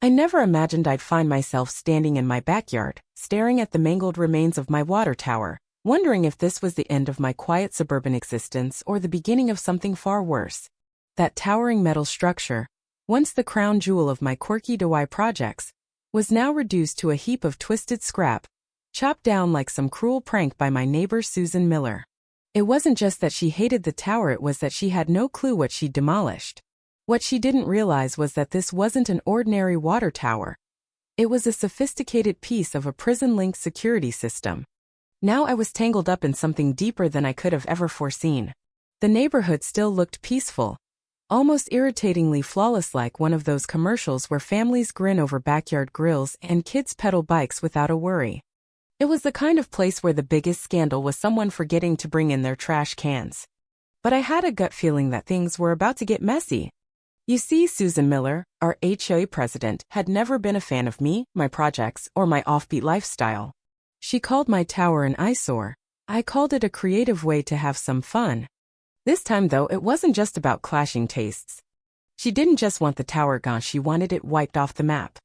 I never imagined I'd find myself standing in my backyard, staring at the mangled remains of my water tower, wondering if this was the end of my quiet suburban existence or the beginning of something far worse. That towering metal structure, once the crown jewel of my quirky DIY projects, was now reduced to a heap of twisted scrap, chopped down like some cruel prank by my neighbor Susan Miller. It wasn't just that she hated the tower, it was that she had no clue what she'd demolished. What she didn't realize was that this wasn't an ordinary water tower. It was a sophisticated piece of a prison-linked security system. Now I was tangled up in something deeper than I could have ever foreseen. The neighborhood still looked peaceful, almost irritatingly flawless, like one of those commercials where families grin over backyard grills and kids pedal bikes without a worry. It was the kind of place where the biggest scandal was someone forgetting to bring in their trash cans. But I had a gut feeling that things were about to get messy. You see, Susan Miller, our HOA president, had never been a fan of me, my projects, or my offbeat lifestyle. She called my tower an eyesore. I called it a creative way to have some fun. This time, though, it wasn't just about clashing tastes. She didn't just want the tower gone, she wanted it wiped off the map.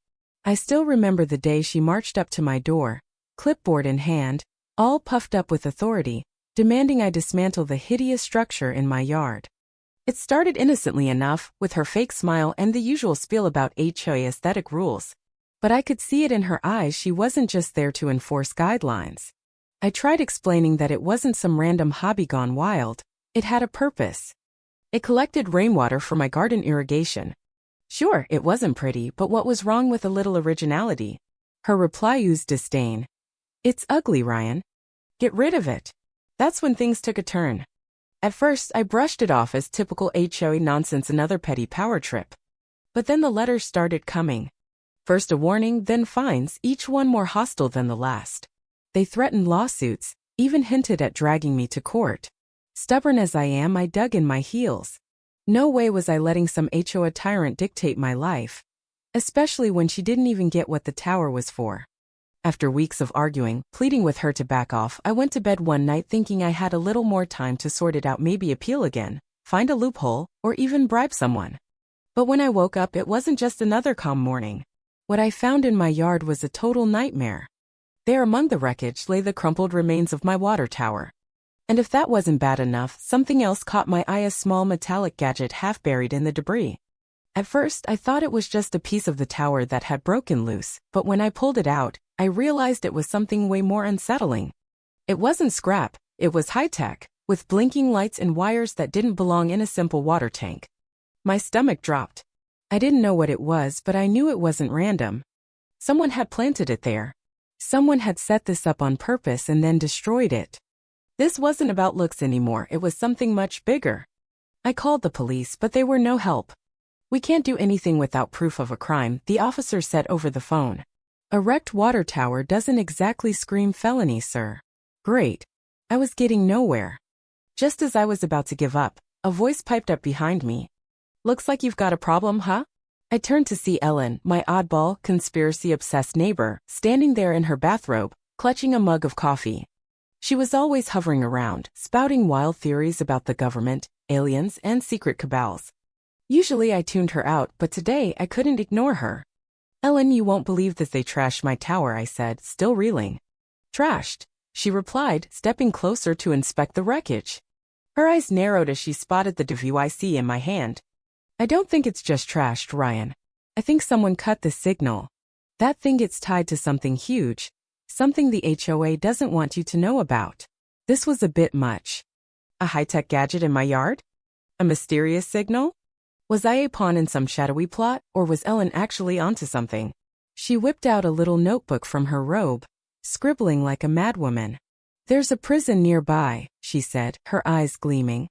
I still remember the day she marched up to my door, clipboard in hand, all puffed up with authority, demanding I dismantle the hideous structure in my yard. It started innocently enough, with her fake smile and the usual spiel about HOA aesthetic rules. But I could see it in her eyes, she wasn't just there to enforce guidelines. I tried explaining that it wasn't some random hobby gone wild, it had a purpose. It collected rainwater for my garden irrigation. Sure, it wasn't pretty, but what was wrong with a little originality? Her reply oozed disdain. It's ugly, Ryan. Get rid of it. That's when things took a turn. At first, I brushed it off as typical HOA nonsense, another petty power trip. But then the letters started coming. First a warning, then fines, each one more hostile than the last. They threatened lawsuits, even hinted at dragging me to court. Stubborn as I am, I dug in my heels. No way was I letting some HOA tyrant dictate my life, especially when she didn't even get what the tower was for. After weeks of arguing, pleading with her to back off, I went to bed one night thinking I had a little more time to sort it out, maybe appeal again, find a loophole, or even bribe someone. But when I woke up, it wasn't just another calm morning. What I found in my yard was a total nightmare. There among the wreckage lay the crumpled remains of my water tower. And if that wasn't bad enough, something else caught my eye, a small metallic gadget half buried in the debris. At first, I thought it was just a piece of the tower that had broken loose, but when I pulled it out, I realized it was something way more unsettling. It wasn't scrap, it was high-tech, with blinking lights and wires that didn't belong in a simple water tank. My stomach dropped. I didn't know what it was, but I knew it wasn't random. Someone had planted it there. Someone had set this up on purpose and then destroyed it. This wasn't about looks anymore, it was something much bigger. I called the police, but they were no help. We can't do anything without proof of a crime, the officer said over the phone. A wrecked water tower doesn't exactly scream felony, sir. Great. I was getting nowhere. Just as I was about to give up, a voice piped up behind me. Looks like you've got a problem, huh? I turned to see Ellen, my oddball, conspiracy-obsessed neighbor, standing there in her bathrobe, clutching a mug of coffee. She was always hovering around, spouting wild theories about the government, aliens, and secret cabals. Usually I tuned her out, but today I couldn't ignore her. Ellen, you won't believe this, they trashed my tower, I said, still reeling. Trashed, she replied, stepping closer to inspect the wreckage. Her eyes narrowed as she spotted the device in my hand. I don't think it's just trashed, Ryan. I think someone cut the signal. That thing gets tied to something huge, something the HOA doesn't want you to know about. This was a bit much. A high-tech gadget in my yard? A mysterious signal? Was I a pawn in some shadowy plot, or was Ellen actually onto something? She whipped out a little notebook from her robe, scribbling like a madwoman. There's a prison nearby, she said, her eyes gleaming.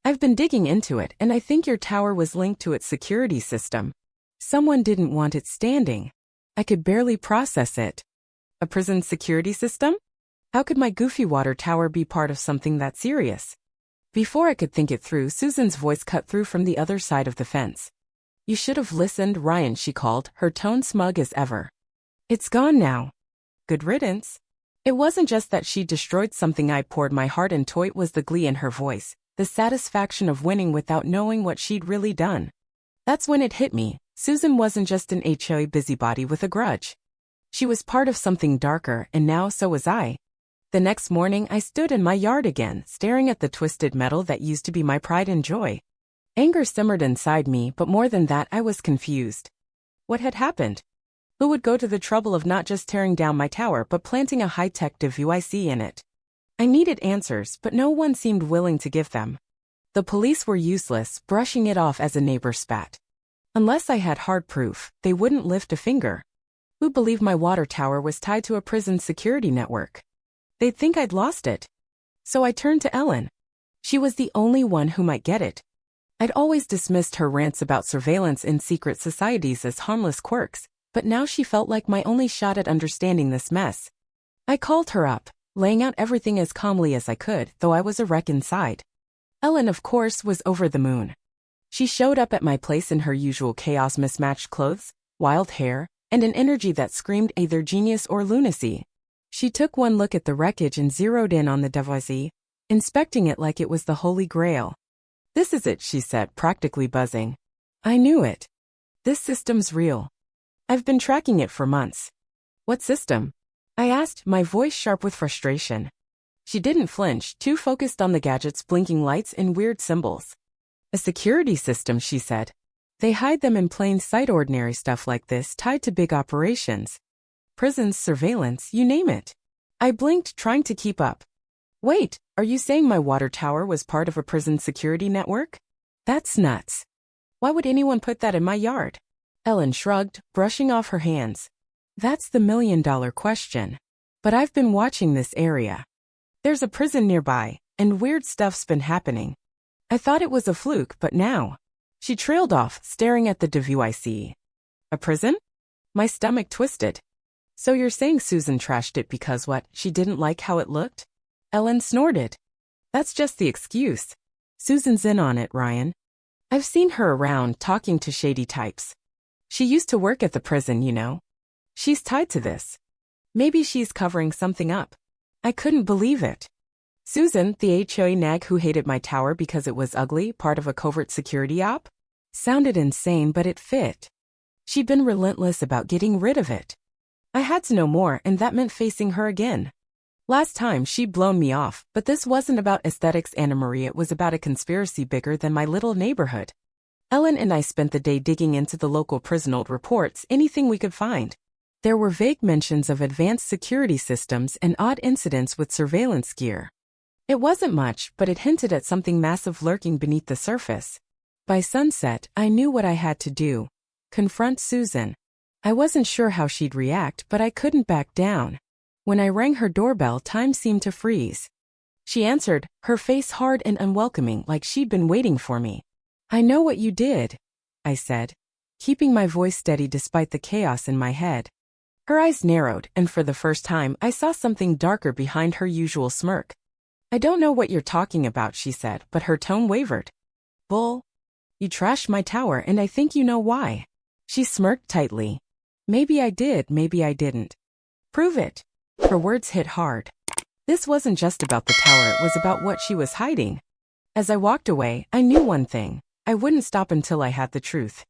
I've been digging into it, and I think your tower was linked to its security system. Someone didn't want it standing. I could barely process it. A prison security system? How could my goofy water tower be part of something that serious? Before I could think it through, Susan's voice cut through from the other side of the fence. You should have listened, Ryan, she called, her tone smug as ever. It's gone now. Good riddance. It wasn't just that she destroyed something I poured my heart into, it was the glee in her voice, the satisfaction of winning without knowing what she'd really done. That's when it hit me. Susan wasn't just an HOA busybody with a grudge. She was part of something darker, and now so was I. The next morning, I stood in my yard again, staring at the twisted metal that used to be my pride and joy. Anger simmered inside me, but more than that, I was confused. What had happened? Who would go to the trouble of not just tearing down my tower but planting a high-tech ATV in it? I needed answers, but no one seemed willing to give them. The police were useless, brushing it off as a neighbor spat. Unless I had hard proof, they wouldn't lift a finger. Who'd believe my water tower was tied to a prison security network? They'd think I'd lost it. So I turned to Ellen. She was the only one who might get it. I'd always dismissed her rants about surveillance in secret societies as harmless quirks, but now she felt like my only shot at understanding this mess. I called her up, laying out everything as calmly as I could, though I was a wreck inside. Ellen, of course, was over the moon. She showed up at my place in her usual chaos mismatched clothes, wild hair, and an energy that screamed either genius or lunacy. She took one look at the wreckage and zeroed in on the ATV, inspecting it like it was the Holy Grail. "This is it," she said, practically buzzing. "I knew it. This system's real. I've been tracking it for months." "What system?" I asked, my voice sharp with frustration. She didn't flinch, too focused on the gadget's blinking lights and weird symbols. "A security system," she said. "They hide them in plain sight, ordinary stuff like this tied to big operations. Prisons, surveillance, you name it." I blinked, trying to keep up. "Wait, are you saying my water tower was part of a prison security network? That's nuts. Why would anyone put that in my yard?" Ellen shrugged, brushing off her hands. "That's the million-dollar question. But I've been watching this area. There's a prison nearby, and weird stuff's been happening. I thought it was a fluke, but now..." She trailed off, staring at the ATV. "A prison?" My stomach twisted. "So you're saying Susan trashed it because what, she didn't like how it looked?" Ellen snorted. "That's just the excuse. Susan's in on it, Ryan. I've seen her around, talking to shady types. She used to work at the prison, you know. She's tied to this. Maybe she's covering something up." I couldn't believe it. Susan, the HOA nag who hated my tower because it was ugly, part of a covert security op? Sounded insane, but it fit. She'd been relentless about getting rid of it. I had to know more, and that meant facing her again. Last time, she'd blown me off, but this wasn't about aesthetics, Anna Marie. It was about a conspiracy bigger than my little neighborhood. Ellen and I spent the day digging into the local prison old reports, anything we could find. There were vague mentions of advanced security systems and odd incidents with surveillance gear. It wasn't much, but it hinted at something massive lurking beneath the surface. By sunset, I knew what I had to do. Confront Susan. I wasn't sure how she'd react, but I couldn't back down. When I rang her doorbell, time seemed to freeze. She answered, her face hard and unwelcoming, like she'd been waiting for me. "I know what you did," I said, keeping my voice steady despite the chaos in my head. Her eyes narrowed, and for the first time, I saw something darker behind her usual smirk. "I don't know what you're talking about," she said, but her tone wavered. "Bull. You trashed my tower, and I think you know why." She smirked tightly. "Maybe I did, maybe I didn't." "Prove it." Her words hit hard. This wasn't just about the tower, it was about what she was hiding. As I walked away, I knew one thing. I wouldn't stop until I had the truth.